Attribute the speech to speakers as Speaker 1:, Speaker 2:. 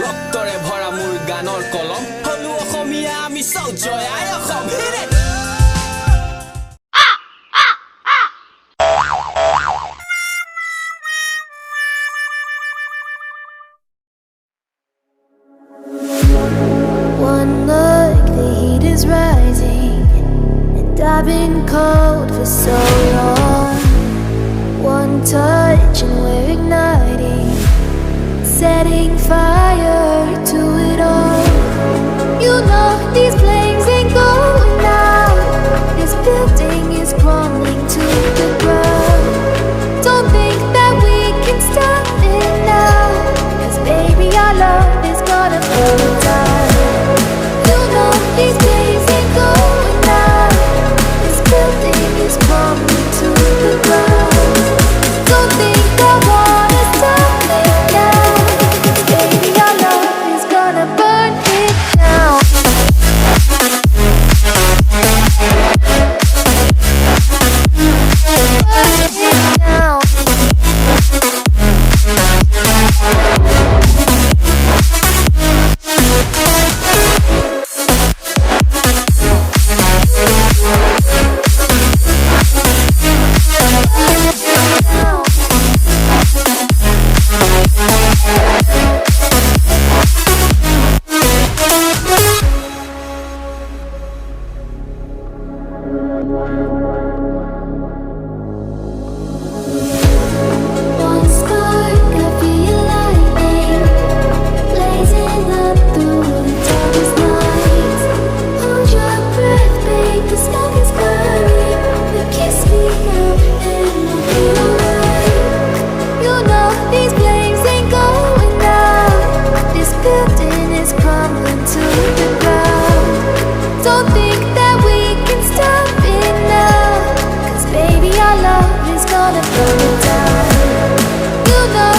Speaker 1: ৰক্তৰে ভৰা মোৰ গানৰ কলম হলো অসমীয়া আমি চাও জয় আই অসম হিৰে
Speaker 2: One look, the heat is rising, and I've been cold for so long. One touch and we're igniting, setting fire to it all. You know these flames ain't going out. This building is crumbling to the ground. Don't think that we can stop it now, 'cause baby our love is gonna burn down. You know these flames ain't going out. This building is crumbling to the ground. Don't think I wanna stop it now, 'cause baby our love is gonna burn it down. Burn it down. One spark, I feel lightning blazing up through the darkest nights. Hold your breath, babe, the smoke is burning. You kiss me now and we'll be alright. You know these flames ain't going out. This building is crumbling to the ground. Don't think that we can stop it now, 'cause baby our love is gonna burn it down. You know